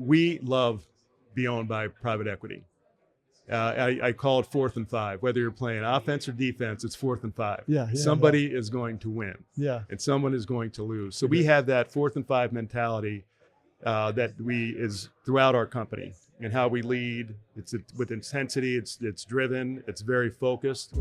We love be owned by private equity. I call it 4th and 5. Whether you're playing offense or defense, it's 4th and 5. Somebody is going to win, and someone is going to lose. So we have that 4th and 5 mentality that is throughout our company and how we lead. It's with intensity. It's driven. It's very focused.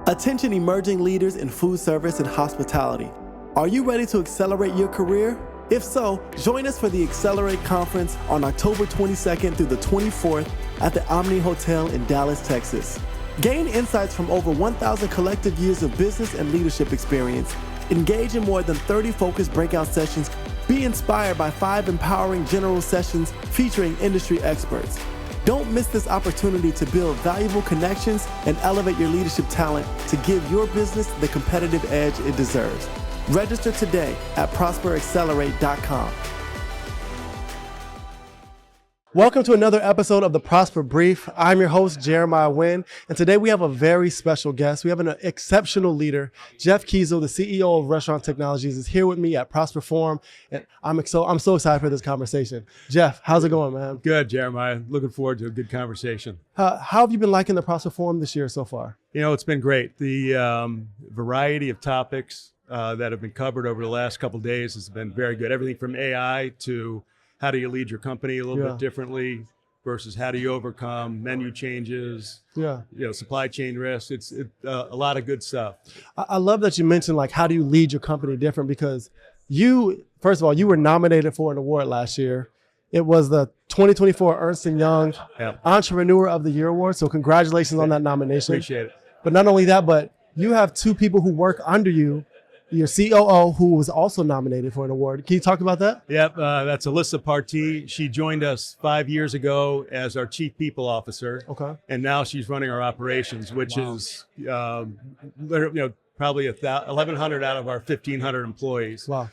Attention emerging leaders in food service and hospitality. Are you ready to accelerate your career? If so, join us for the Accelerate Conference on October 22nd through the 24th at the Omni Hotel in Dallas, Texas. Gain insights from over 1,000 collective years of business and leadership experience. Engage in more than 30 focused breakout sessions. Be inspired by 5 empowering general sessions featuring industry experts. Don't miss this opportunity to build valuable connections and elevate your leadership talent to give your business the competitive edge it deserves. Register today at prosperaccelerate.com. Welcome to another episode of the Prosper Brief. I'm your host, Jeremiah Wynn, and today we have a very special guest. We have an exceptional leader. Jeff Kiesel, the CEO of Restaurant Technologies, is here with me at Prosper Forum, and I'm so excited for this conversation. Jeff, how's it going, man? Good, Jeremiah. Looking forward to a good conversation. How have you been liking the Prosper Forum this year so far? You know, it's been great. The variety of topics that have been covered over the last couple of days has been very good. Everything from AI to how do you lead your company a little bit differently versus how do you overcome menu changes, supply chain risks. It's a lot of good stuff. I love that you mentioned, like, how do you lead your company different? Because you, first of all, you were nominated for an award last year. It was the 2024 Ernst & Young Entrepreneur of the Year Award. So congratulations on that nomination. Appreciate it. But not only that, but you have 2 people who work under you. Your COO, who was also nominated for an award. Can you talk about that? Yep, that's Alyssa Partee. She joined us 5 years ago as our Chief People Officer. Okay. And now she's running our operations, which is probably 1,100 out of our 1,500 employees. Wow.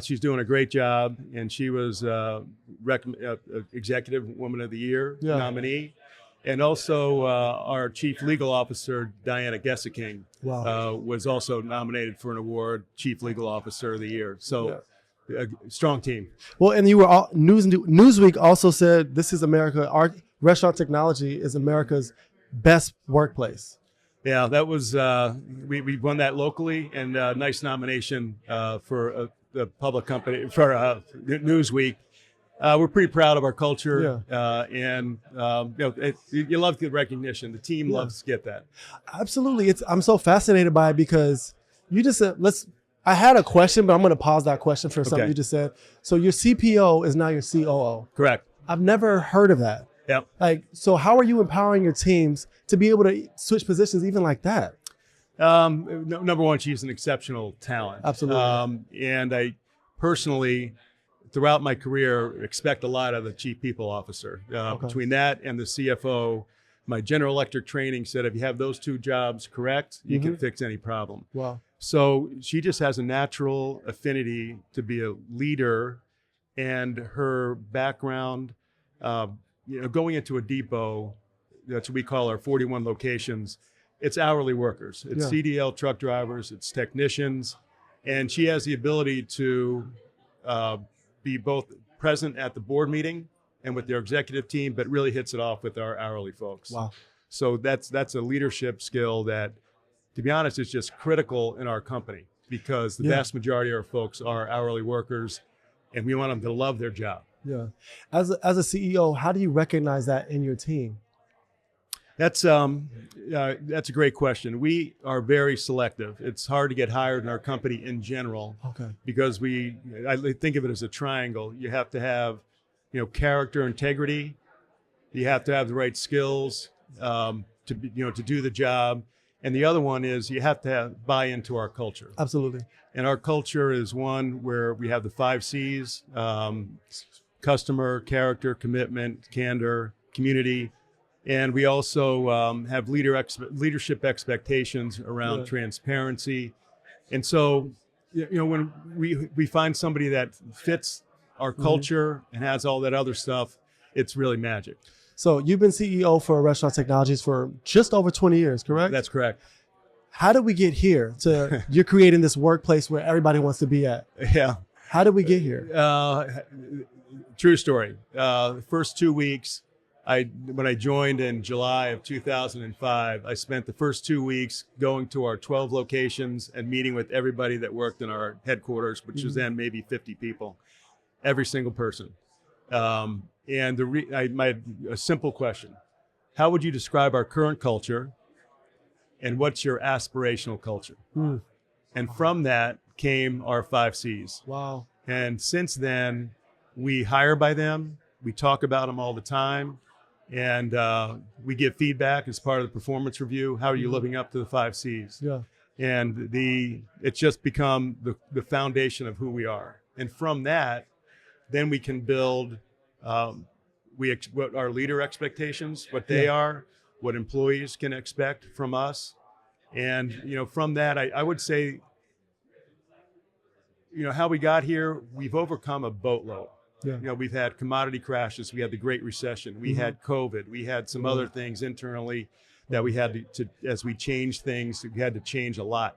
She's doing a great job, and she was Executive Woman of the Year nominee. And also our Chief Legal Officer, Diana Gessaking, was also nominated for an award, Chief Legal Officer of the Year. So a strong team. Well, and you were Newsweek also said this is America. Our Restaurant Technology is America's best workplace. Yeah, that was we won that locally, and a nice nomination for the public company for Newsweek. We're pretty proud of our culture, and you love the recognition. The team loves to get that. Absolutely, I'm so fascinated by it because you just said I had a question, but I'm going to pause that question for something you just said. So your CPO is now your COO. Correct. I've never heard of that. Yep. So how are you empowering your teams to be able to switch positions even like that? Number one, she's an exceptional talent. Absolutely. And I personally, throughout my career, expect a lot of the Chief People Officer. Between that and the CFO, my General Electric training said if you have those 2 jobs correct, you can fix any problem. Wow. So she just has a natural affinity to be a leader, and her background, going into a depot, that's what we call our 41 locations, it's hourly workers. It's CDL truck drivers, it's technicians, and she has the ability to be both present at the board meeting and with their executive team, but really hits it off with our hourly folks. Wow. So that's a leadership skill that, to be honest, is just critical in our company because the vast majority of our folks are hourly workers, and we want them to love their job. Yeah. As a CEO, how do you recognize that in your team? That's a great question. We are very selective. It's hard to get hired in our company in general because I think of it as a triangle. You have to have, character, integrity. You have to have the right skills to do the job. And the other one is you have to buy into our culture. Absolutely. And our culture is one where we have the 5 C's, customer, character, commitment, candor, community. And we also have leadership expectations around transparency. And so when we find somebody that fits our culture and has all that other stuff, it's really magic. So you've been CEO for Restaurant Technologies for just over 20 years, correct? That's correct. How did we get here to you're creating this workplace where everybody wants to be at? Yeah. How did we get here? True story. The first 2 weeks, when I joined in July of 2005, I spent the first 2 weeks going to our 12 locations and meeting with everybody that worked in our headquarters, which was then maybe 50 people, every single person. And a simple question: how would you describe our current culture, and what's your aspirational culture? And from that came our 5 C's. Wow. And since then, we hire by them. We talk about them all the time. And we give feedback as part of the performance review. How are you living up to the 5 C's? Yeah. And it's just become the foundation of who we are. And from that, then we can build what our leader expectations, what they are, what employees can expect from us. And, from that, I would say, how we got here, we've overcome a boatload. Yeah. We've had commodity crashes. We had the Great Recession. We had COVID. We had some other things internally that we had to, as we changed things, we had to change a lot.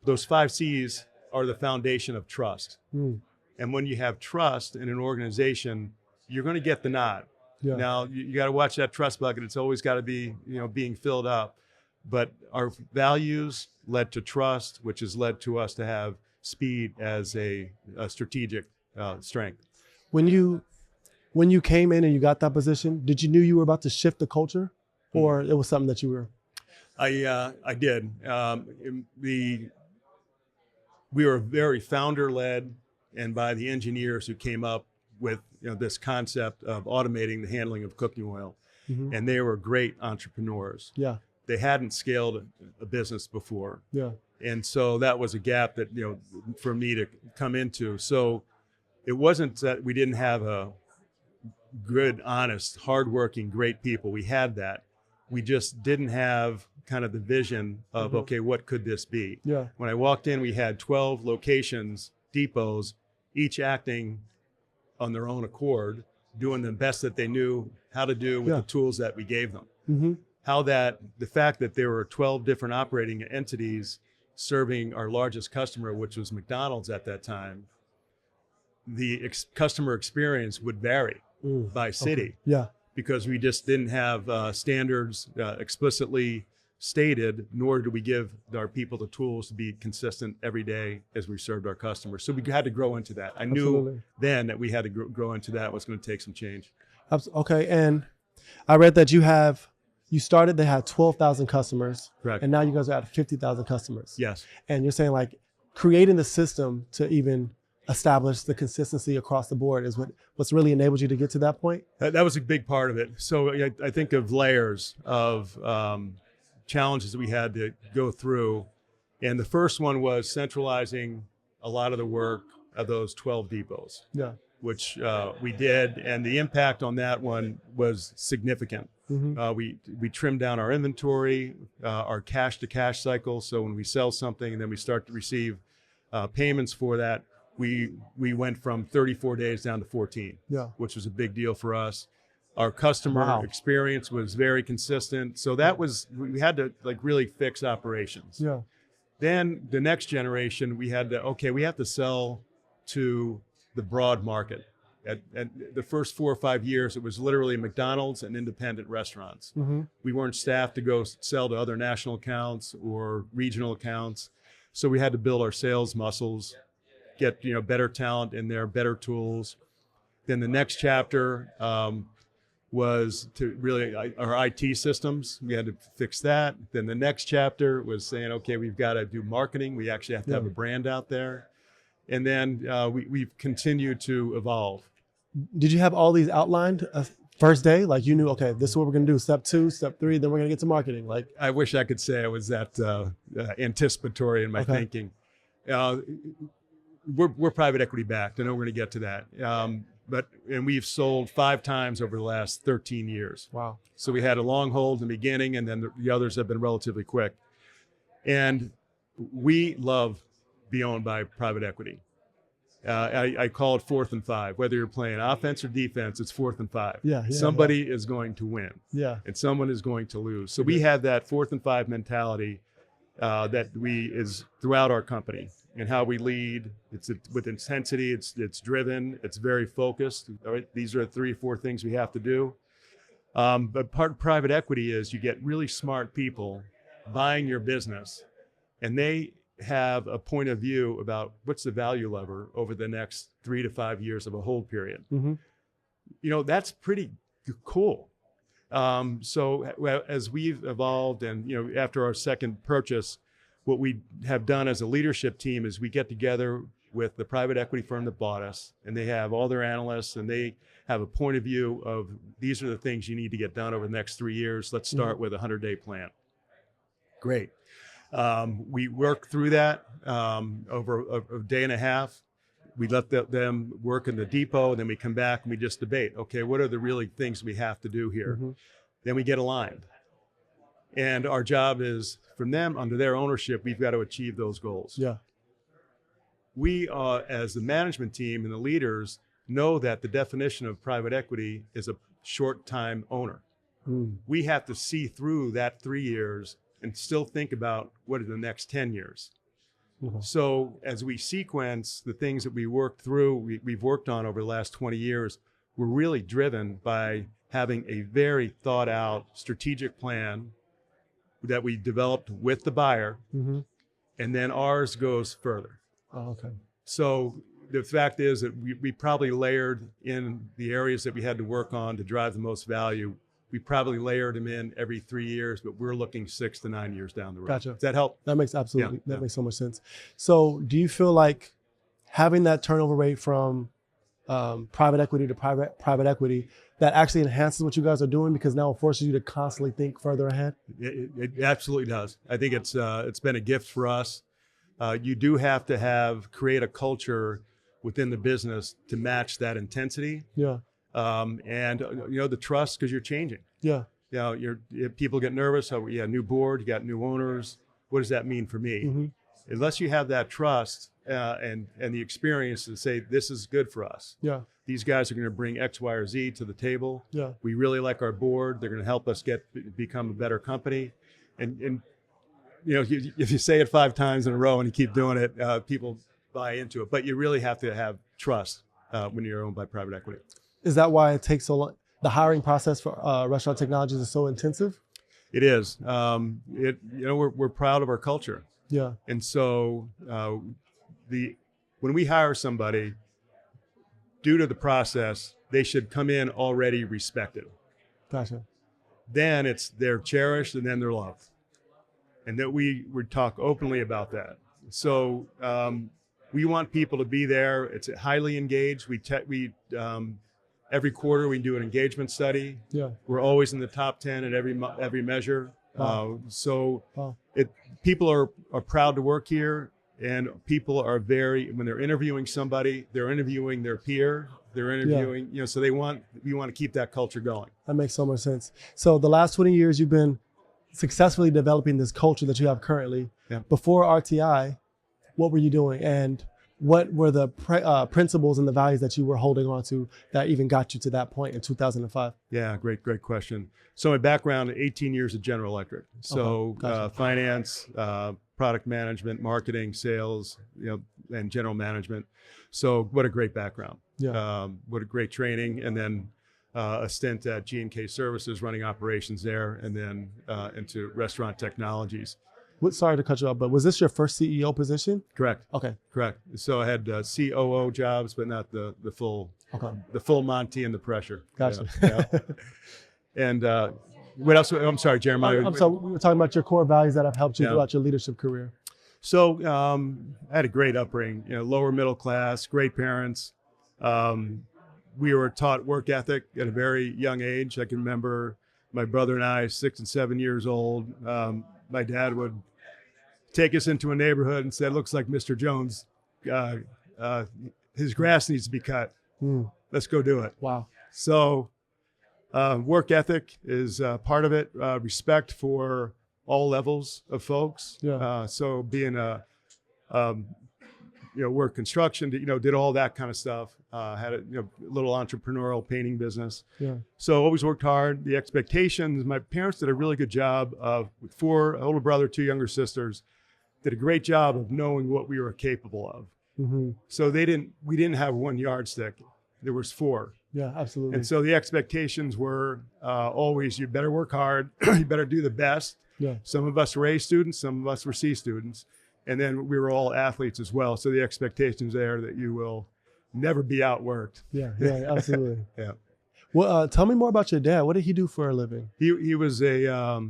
Those 5 C's are the foundation of trust. And when you have trust in an organization, you're going to get the nod. Yeah. Now, you got to watch that trust bucket. It's always got to be, being filled up. But our values led to trust, which has led to us to have speed as a strategic strength. When you came in and you got that position, did you knew you were about to shift the culture, or it was something that you were? I did. We were very founder-led, and by the engineers who came up with this concept of automating the handling of cooking oil, and they were great entrepreneurs. Yeah. They hadn't scaled a business before. Yeah. And so that was a gap that, for me to come into. So it wasn't that we didn't have a good, honest, hardworking, great people. We had that. We just didn't have kind of the vision of, okay, what could this be? Yeah. When I walked in, we had 12 locations, depots, each acting on their own accord, doing the best that they knew how to do with the tools that we gave them. The fact that there were 12 different operating entities serving our largest customer, which was McDonald's at that time, the customer experience would vary by city. Okay. Yeah. Because we just didn't have standards explicitly stated, nor did we give our people the tools to be consistent every day as we served our customers. So we had to grow into that. I knew then that we had to grow into that. It was going to take some change. Okay. And I read that you started, they had 12,000 customers. Correct. And now you guys are at 50,000 customers. Yes. And you're saying like creating the system to even establish the consistency across the board is what's really enabled you to get to that point? That was a big part of it. So I think of layers of challenges that we had to go through. And the first one was centralizing a lot of the work of those 12 depots, which we did. And the impact on that one was significant. We trimmed down our inventory, our cash to cash cycle. So when we sell something and then we start to receive payments for that, we went from 34 days down to 14, which was a big deal for us. Our customer experience was very consistent. So we had to really fix operations. Yeah. Then the next generation, we have to sell to the broad market. At the first 4 or 5 years, it was literally McDonald's and independent restaurants. We weren't staffed to go sell to other national accounts or regional accounts. So we had to build our sales muscles, get better talent in there, better tools. Then the next chapter was to really our IT systems. We had to fix that. Then the next chapter was saying, okay, we've got to do marketing. We actually have to have a brand out there. And then we've continued to evolve. Did you have all these outlined first day? Like you knew, okay, this is what we're going to do. Step 2, step 3, then we're going to get to marketing. Like I wish I could say I was that anticipatory in my thinking. We're private equity backed. I know we're going to get to that. And we've sold 5 times over the last 13 years. Wow. So we had a long hold in the beginning, and then the others have been relatively quick. And we love be owned by private equity. I call it 4th and 5. Whether you're playing offense or defense, it's 4th and 5. Somebody is going to win, and someone is going to lose. So we have that 4th and 5 mentality that is throughout our company, and how we lead. It's with intensity. It's driven. It's very focused. All right? These are 3 or 4 things we have to do. But part of private equity is you get really smart people buying your business, and they have a point of view about what's the value lever over the next 3 to 5 years of a hold period. That's pretty cool. So as we've evolved, and after our second purchase, what we have done as a leadership team is we get together with the private equity firm that bought us, and they have all their analysts, and they have a point of view of these are the things you need to get done over the next 3 years. Let's start with a 100-day plan. Great. We work through that over a day and a half. We let them work in the depot, and then we come back and we just debate, okay, what are the really things we have to do here? Then we get aligned. And our job is, from them, under their ownership, we've got to achieve those goals. We, as the management team and the leaders, know that the definition of private equity is a short-time owner. We have to see through that 3 years and still think about what are the next 10 years. So as we sequence the things that we worked through, we've worked on over the last 20 years, we're really driven by having a very thought out strategic plan that we developed with the buyer, and then ours goes further. So the fact is that we probably layered in the areas that we had to work on to drive the most value. We probably layered them in every 3 years, but we're looking 6 to 9 years down the road. Gotcha. Does that help? That makes makes so much sense. So do you feel like having that turnover rate from private equity to private equity, that actually enhances what you guys are doing, because now it forces you to constantly think further ahead? It absolutely does. I think it's been a gift for us. You do have to create a culture within the business to match that intensity. And the trust, because you're changing. People get nervous. Oh, new board, you got new owners. What does that mean for me? Unless you have that trust and the experience to say, this is good for us. These guys are going to bring X, Y, or Z to the table. We really like our board. They're going to help us become a better company. And if you say it 5 times in a row and you keep doing it, people buy into it. But you really have to have trust when you're owned by private equity. Is that why it takes so long? The hiring process for Restaurant Technologies is so intensive? It is. We're proud of our culture. And so when we hire somebody, due to the process, they should come in already respected. Gotcha. Then they're cherished, and then they're loved. And that we would talk openly about that. So we want people to be there. It's highly engaged. Every quarter we do an engagement study. We're always in the top 10 at every measure. People are proud to work here, and people are when they're interviewing somebody, they're interviewing their peer. They're interviewing, so we want to keep that culture going. That makes so much sense. So the last 20 years you've been successfully developing this culture that you have currently. Before RTI, what were you doing? And what were the principles and the values that you were holding on to that even got you to that point in 2005? Yeah, great question. So my background, 18 years at General Electric. So Gotcha. Finance, product management, marketing, sales, and general management. So what a great background. What a great training. And then a stint at G&K Services running operations there, and then into Restaurant Technologies. Sorry to cut you off, but was this your first CEO position? Correct. Okay. Correct. So I had COO jobs, but not the full Monty and the pressure. Gotcha. And what else? I'm sorry, Jeremiah. I'm sorry. We were talking about your core values that have helped you throughout your leadership career. So I had a great upbringing. Lower middle class, great parents. We were taught work ethic at a very young age. I can remember my brother and I, 6 and 7 years old. My dad would take us into a neighborhood and said, "Looks like Mr. Jones, his grass needs to be cut. Let's go do it." Wow. So work ethic is part of it. Respect for all levels of folks. So being worked construction, did all that kind of stuff. Had a little entrepreneurial painting business. Yeah. So always worked hard. The expectations, my parents did a really good job of, with 4, an older brother, 2 younger sisters, did a great job of knowing what we were capable of. Mm-hmm. So we didn't have one yardstick. There was 4. Yeah, absolutely. And so the expectations were always, you better work hard, you better do the best. Yeah. Some of us were A students, some of us were C students. And then we were all athletes as well. So the expectations there that you will never be outworked. Yeah, absolutely. Yeah. Well, tell me more about your dad. What did he do for a living? He was a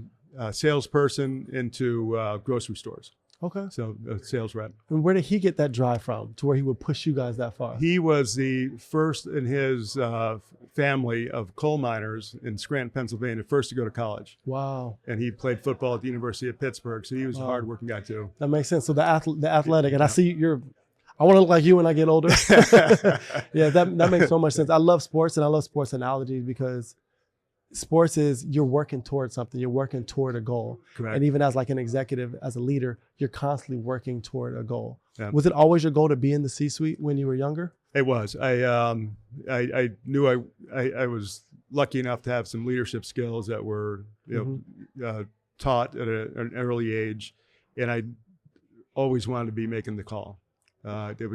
salesperson into grocery stores. Okay. So a sales rep. And where did he get that drive from to where he would push you guys that far? He was the first in his family of coal miners in Scranton, Pennsylvania, first to go to college. Wow. And he played football at the University of Pittsburgh. So he was a hardworking guy too. That makes sense. So the athletic, and I see I want to look like you when I get older. Yeah, that makes so much sense. I love sports, and I love sports analogies because sports is you're working towards something. You're working toward a goal. Correct. And even as like an executive, as a leader, you're constantly working toward a goal. Yeah. Was it always your goal to be in the C-suite when you were younger? It was. I knew I was lucky enough to have some leadership skills that were taught at an early age, and I always wanted to be making the call. They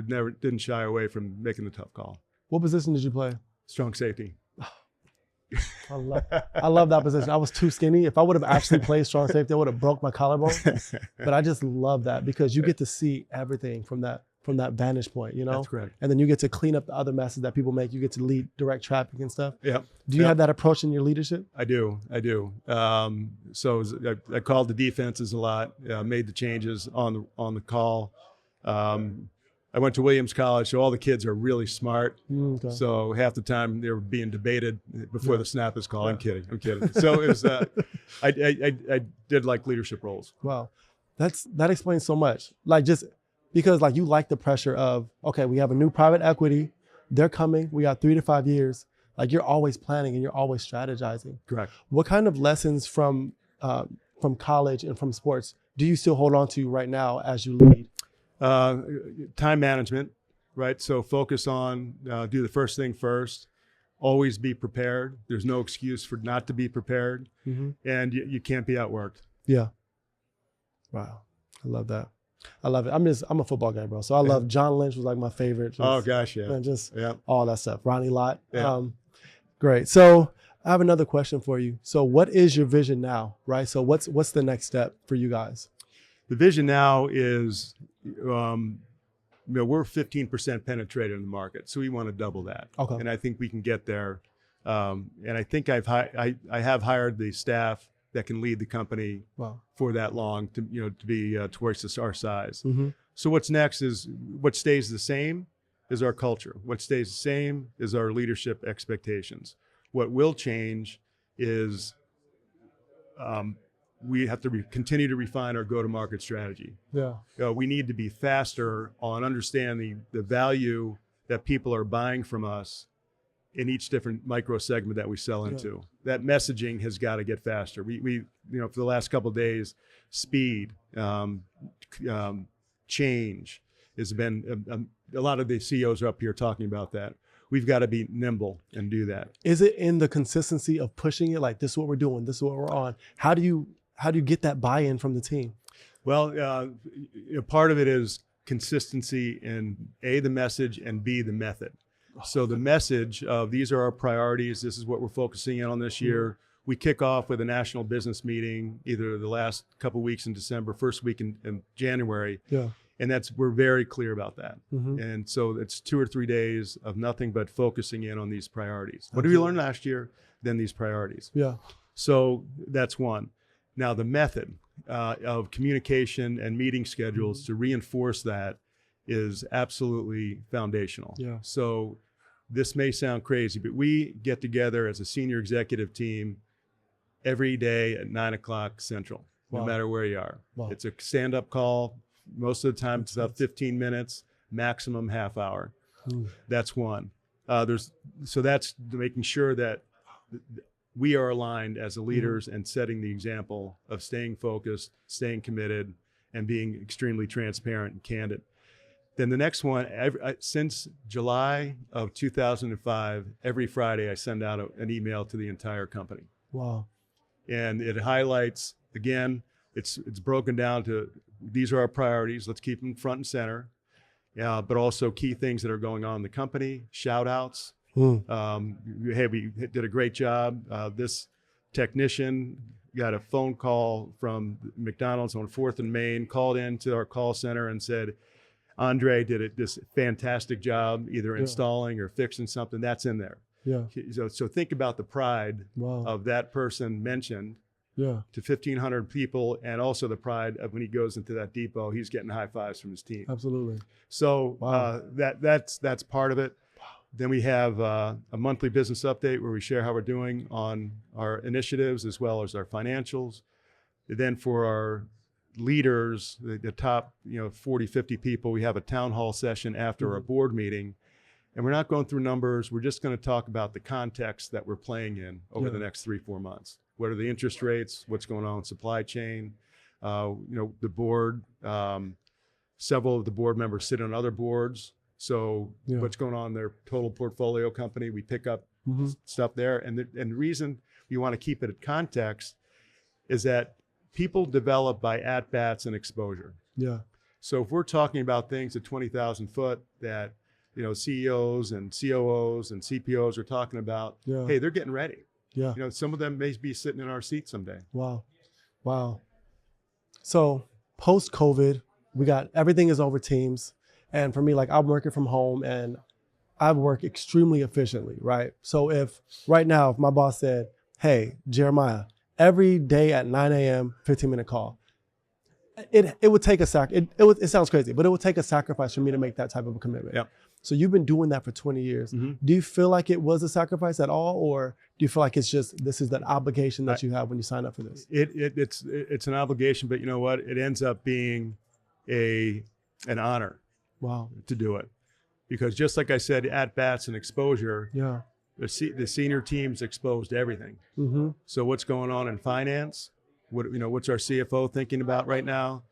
didn't shy away from making the tough call. What position did you play? Strong safety. I love that position. I was too skinny. If I would have actually played strong safety, I would have broke my collarbone. But I just love that because you get to see everything from that vantage point, That's correct. And then you get to clean up the other messes that people make. You get to lead direct traffic and stuff. Yeah. Do you have that approach in your leadership? I do. So I called the defenses a lot, made the changes on the call. I went to Williams College, so all the kids are really smart. Okay. So half the time they were being debated before the snap is called. Yeah. I'm kidding. So it was, I did like leadership roles. Wow. That explains so much. Like just because like you like the pressure of, okay, we have a new private equity. They're coming. We got 3 to 5 years. Like you're always planning and you're always strategizing. Correct. What kind of lessons from college and from sports do you still hold on to right now as you lead? Time management, right? So focus on, do the first thing first, always be prepared. There's no excuse for not to be prepared. Mm-hmm. And you can't be outworked. Yeah. Wow. I love that. I love it. I'm a football guy, bro. So I love John Lynch was like my favorite. Oh gosh. Yeah. And just yeah. all that stuff. Ronnie Lott. Yeah. Great. So I have another question for you. So what is your vision now, right? So what's the next step for you guys? The vision now is, we're 15% penetrated in the market, so we want to double that. Okay. And I think we can get there. And I think I have hired the staff that can lead the company for that long to be towards our size. Mm-hmm. So what's next is what stays the same is our culture. What stays the same is our leadership expectations. What will change is we have to continue to refine our go-to-market strategy. Yeah. We need to be faster on understanding the value that people are buying from us in each different micro segment that we sell into. Yeah. That messaging has got to get faster. We for the last couple of days, speed, change has been, a lot of the CEOs are up here talking about that. We've got to be nimble and do that. Is it in the consistency of pushing it? Like, this is what we're doing, this is what we're on. How do you get that buy-in from the team? Well, part of it is consistency in A, the message, and B, the method. So the message of these are our priorities. This is what we're focusing in on this year. We kick off with a national business meeting, either the last couple of weeks in December, first week in January. Yeah. And we're very clear about that. Mm-hmm. And so it's 2 or 3 days of nothing but focusing in on these priorities. What did we learn last year? Then these priorities. Yeah. So that's one. Now the method of communication and meeting schedules to reinforce that is absolutely foundational. Yeah. So this may sound crazy, but we get together as a senior executive team every day at 9:00 Central, no matter where you are. Wow. It's a stand-up call. Most of the time it's about 15 minutes, maximum half hour. That's one. So that's making sure that we are aligned as leaders and setting the example of staying focused, staying committed, and being extremely transparent and candid. Then the next one, since July of 2005, every Friday I send out an email to the entire company. Wow. And it highlights, again, it's broken down to, these are our priorities. Let's keep them front and center. But also key things that are going on in the company, shout outs. Hey, we did a great job. This technician got a phone call from McDonald's on 4th and Main, called into our call center and said, Andre did this fantastic job, either installing or fixing something. That's in there. Yeah. So think about the pride of that person mentioned to 1,500 people, and also the pride of when he goes into that depot, he's getting high fives from his team. Absolutely. So that's part of it. Then we have a monthly business update where we share how we're doing on our initiatives as well as our financials. Then for our leaders, the top 40, 50 people, we have a town hall session after our board meeting. And we're not going through numbers. We're just going to talk about the context that we're playing in over the next 3-4 months. What are the interest rates? What's going on in supply chain? The board, several of the board members sit on other boards. So what's going on in their total portfolio company? We pick up stuff there. And the reason we want to keep it at context is that people develop by at-bats and exposure. Yeah. So if we're talking about things at 20,000 foot that CEOs and COOs and CPOs are talking about, hey, they're getting ready. Yeah. Some of them may be sitting in our seat someday. Wow. So post-COVID, everything is over Teams. And for me, like, I'm working from home and I work extremely efficiently, right? So if right now, if my boss said, hey, Jeremiah, every day at 9 a.m., 15-minute call, it would take a it sounds crazy, but it would take a sacrifice for me to make that type of a commitment. Yep. So you've been doing that for 20 years. Do you feel like it was a sacrifice at all? Or do you feel like it's just, this is that obligation that you have when you sign up for this? It's an obligation, but you know what? It ends up being an honor to do it. Because just like I said, at-bats and exposure, the senior team's exposed to everything. So what's going on in finance? What's our CFO thinking about right now?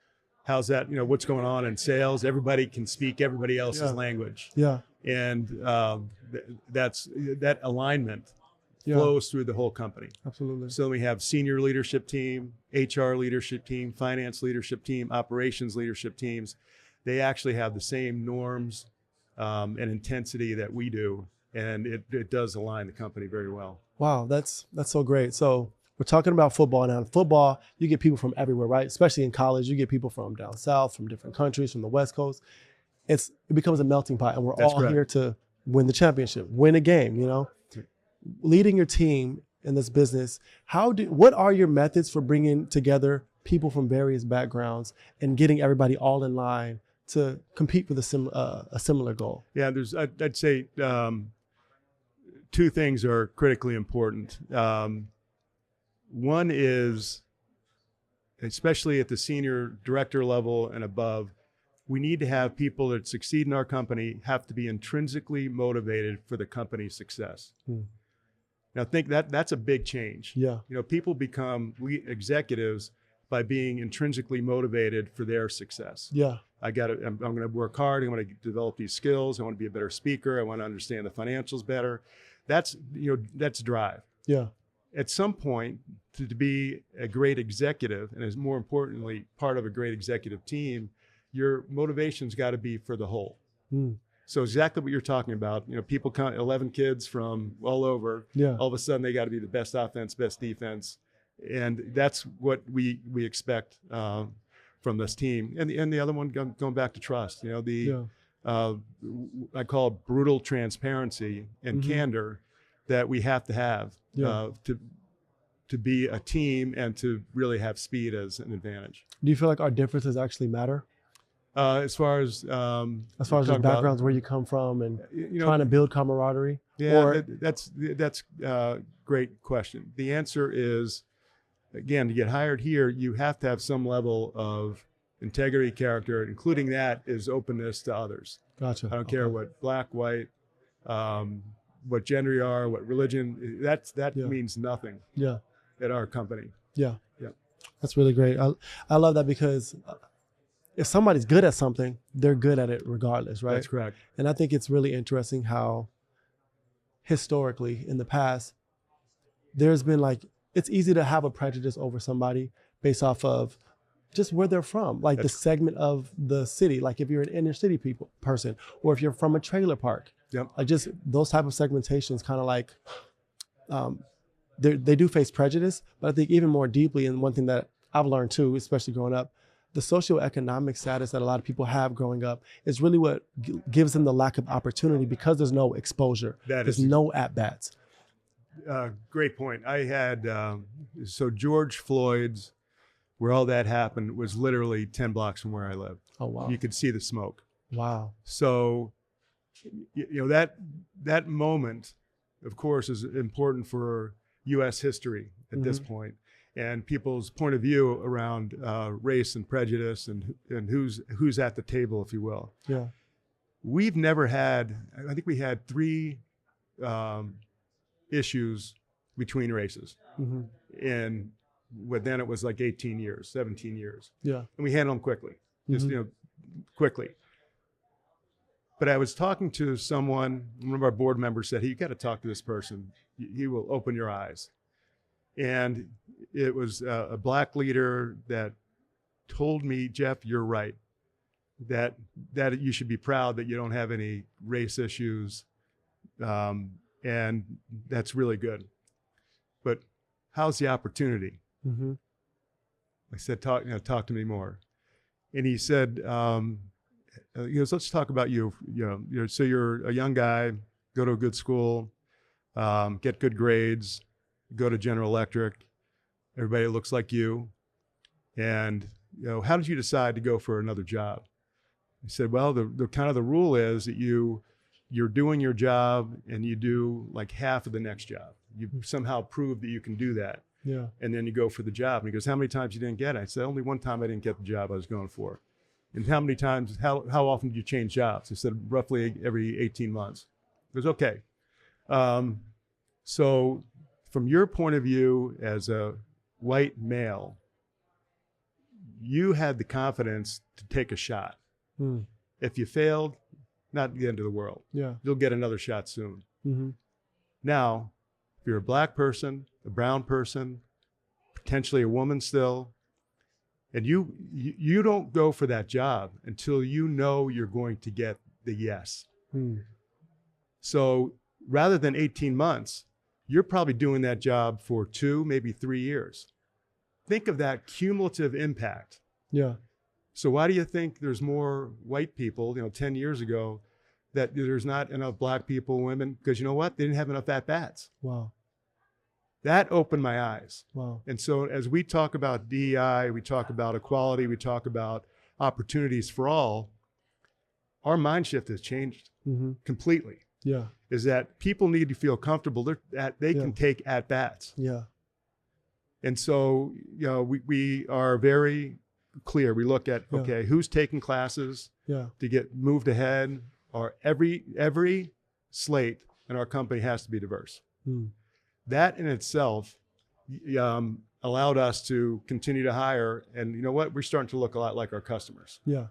How's that? What's going on in sales? Everybody can speak everybody else's language. And that alignment flows through the whole company. Absolutely. So we have senior leadership team, HR leadership team, finance leadership team, operations leadership teams. They actually have the same norms and intensity that we do, and it does align the company very well. Wow, that's so great. So we're talking about football now. In football, you get people from everywhere, right? Especially in college, you get people from down south, from different countries, from the West Coast. It becomes a melting pot, and we're all here to win the championship, win a game. Leading your team in this business, what are your methods for bringing together people from various backgrounds and getting everybody all in line to compete for a similar goal? Yeah, I'd say two things are critically important. One is, especially at the senior director level and above, we need to have people that succeed in our company have to be intrinsically motivated for the company's success. Now, think that's a big change. People become executives by being intrinsically motivated for their success. I'm going to work hard. I want to develop these skills. I want to be a better speaker. I want to understand the financials better. That's drive. At some point, to be a great executive, and as more importantly, part of a great executive team, your motivation's got to be for the whole. So exactly what you're talking about, people count 11 kids from all over. All of a sudden, they got to be the best offense, best defense. And that's what we expect from this team. And the other one, going back to trust, I call it brutal transparency and candor that we have to have to be a team and to really have speed as an advantage. Do you feel like our differences actually matter? As far as the backgrounds, where you come from, and trying to build camaraderie? That's a great question. The answer is, again, to get hired here, you have to have some level of integrity, character, including that is openness to others. Gotcha. I don't care what black, white, what gender you are, what religion, that means nothing at our company. That's really great. I love that, because if somebody's good at something, they're good at it regardless, right? That's correct. And I think it's really interesting how historically in the past, there's been like, it's easy to have a prejudice over somebody based off of just where they're from, like the segment of the city, like if you're an inner city person, or if you're from a trailer park. Yep. Like just those type of segmentations kind of like, they do face prejudice, but I think even more deeply, and one thing that I've learned too, especially growing up, the socioeconomic status that a lot of people have growing up is really what gives them the lack of opportunity, because there's no exposure. There's no at-bats. Great point. I had, so George Floyd's, where all that happened, was literally 10 blocks from where I live. Oh, wow. You could see the smoke. Wow. So, you know, that moment, of course, is important for U.S. history at this point, and people's point of view around race and prejudice and who's at the table, if you will. Yeah. We've never had, I think we had 3 issues between races. And then it was like 18 years, 17 years. Yeah. And we handled them quickly, just, quickly. But I was talking to someone, one of our board members said, hey, you got to talk to this person. He will open your eyes. And it was a black leader that told me, Jeff, you're right. That you should be proud that you don't have any race issues. And that's really good. But how's the opportunity? I said, talk to me more. And he said, let's talk about you. So you're a young guy, go to a good school, get good grades, go to General Electric. Everybody looks like you. And how did you decide to go for another job? He said, well, the kind of the rule is that you're doing your job and you do like half of the next job. You somehow prove that you can do that. Yeah. And then you go for the job. And he goes, how many times you didn't get it? I said, only one time I didn't get the job I was going for. And how many times, how often did you change jobs? He said, roughly every 18 months. He goes, okay. So from your point of view as a white male, you had the confidence to take a shot. If you failed, not the end of the world. Yeah. You'll get another shot soon. Now, if you're a black person, a brown person, potentially a woman still, and you don't go for that job until you know you're going to get the yes. So rather than 18 months, you're probably doing that job for 2, maybe 3 years. Think of that cumulative impact. Yeah. So why do you think there's more white people, 10 years ago, that there's not enough black people, women? Because you know what? They didn't have enough at-bats. Wow. That opened my eyes. Wow. And so as we talk about DEI, we talk about equality, we talk about opportunities for all, our mind shift has changed completely. Yeah. Is that people need to feel comfortable that they can take at-bats. Yeah. And so, we are very clear. We look at, okay, who's taking classes to get moved ahead, or every slate in our company has to be diverse. That in itself allowed us to continue to hire. And you know what? We're starting to look a lot like our customers. Yeah,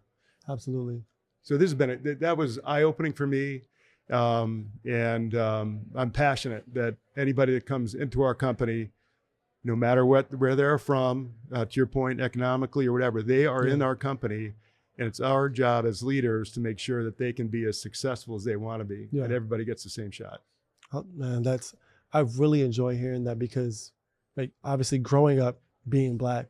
absolutely. So this has been, that was eye-opening for me. And I'm passionate that anybody that comes into our company, no matter where they're from, to your point, economically or whatever, they are in our company. And it's our job as leaders to make sure that they can be as successful as they want to be, and everybody gets the same shot. Oh, man, I really enjoy hearing that, because like obviously growing up being black,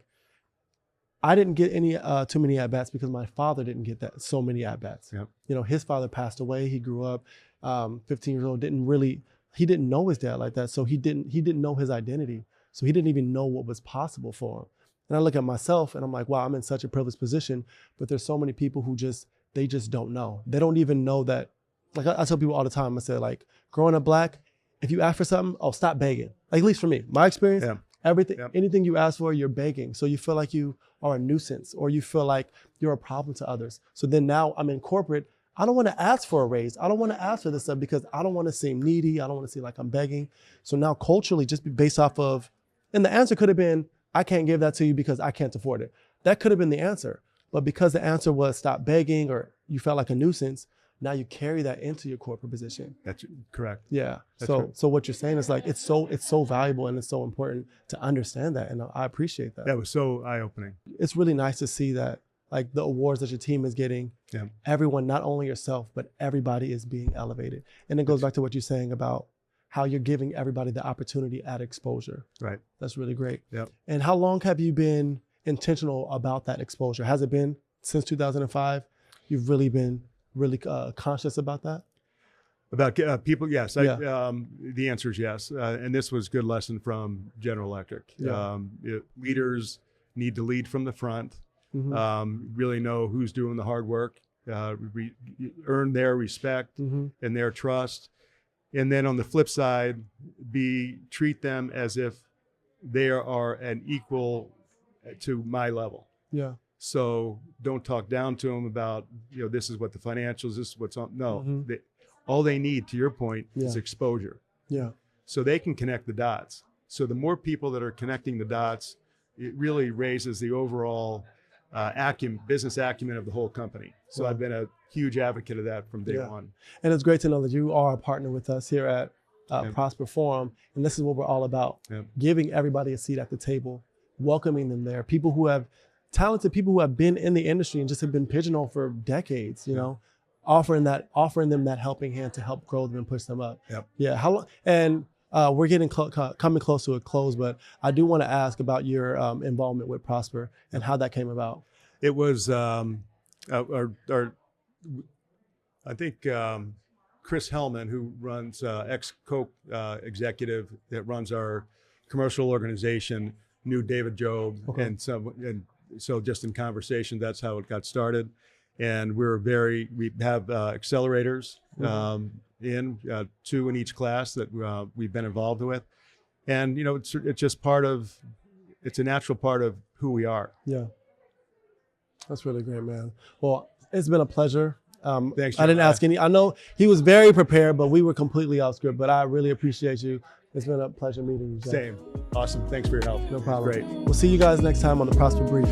I didn't get any too many at-bats because my father didn't get so many at-bats. Yep. His father passed away. He grew up 15 years old, he didn't know his dad like that. So he didn't know his identity. So he didn't even know what was possible for him. And I look at myself and I'm like, wow, I'm in such a privileged position, but there's so many people who they just don't know. They don't even know that. Like I tell people all the time, I say, like, growing up black, if you ask for something, stop begging. Like, at least for me, my experience, anything you ask for, you're begging. So you feel like you are a nuisance, or you feel like you're a problem to others. So then now I'm in corporate, I don't want to ask for a raise. I don't want to ask for this stuff because I don't want to seem needy. I don't want to seem like I'm begging. So now culturally, just be based off of, and the answer could have been, I can't give that to you because I can't afford it. That could have been the answer. But because the answer was stop begging or you felt like a nuisance, now you carry that into your corporate position. That's correct. Yeah. That's right. So what you're saying is like it's so valuable and it's so important to understand that, and I appreciate that. That was so eye-opening. It's really nice to see that, like the awards that your team is getting, Yeah. everyone, not only yourself, but everybody is being elevated. And it goes back to what you're saying about how you're giving everybody the opportunity at exposure. Right. That's really great. Yeah. And how long have you been intentional about that exposure? Has it been since 2005? You've really been conscious about that? About people, yes. Yeah. The answer is yes. And this was a good lesson from General Electric. Yeah. Leaders need to lead from the front, Mm-hmm. really know who's doing the hard work, earn their respect Mm-hmm. and their trust. And then on the flip side, treat them as if they are an equal to my level. Yeah. So don't talk down to them about, this is what the financials, this is what's on. No, Mhm. all they need, to your point, is Yeah. exposure. Yeah. So they can connect the dots. So the more people that are connecting the dots, it really raises the overall business acumen of the whole company. So Wow. I've been a huge advocate of that from day Yeah. one. And it's great to know that you are a partner with us here at Yeah. Prosper Forum. And this is what we're all about, Yeah. giving everybody a seat at the table, welcoming them there. Talented people who have been in the industry and just have been pigeonholed for decades, offering them that helping hand to help grow them and push them up. Yep. Yeah. How long? And we're getting coming close to a close, but I do want to ask about your involvement with Prosper and how that came about. It was I think Chris Hellman, who runs ex-Coke executive that runs our commercial organization, knew David Job, Okay. and so just in conversation, that's how it got started. And we have accelerators in 2 in each class that we've been involved with, and it's just it's a natural part of who we are. Yeah. That's really great, man. Well, it's been a pleasure. Thanks. I didn't ask I know he was very prepared, but we were completely off script, but I really appreciate you. It's been a pleasure meeting you, Jeff. Same. Awesome. Thanks for your help. No problem. Great. We'll see you guys next time on the Prosper Brief.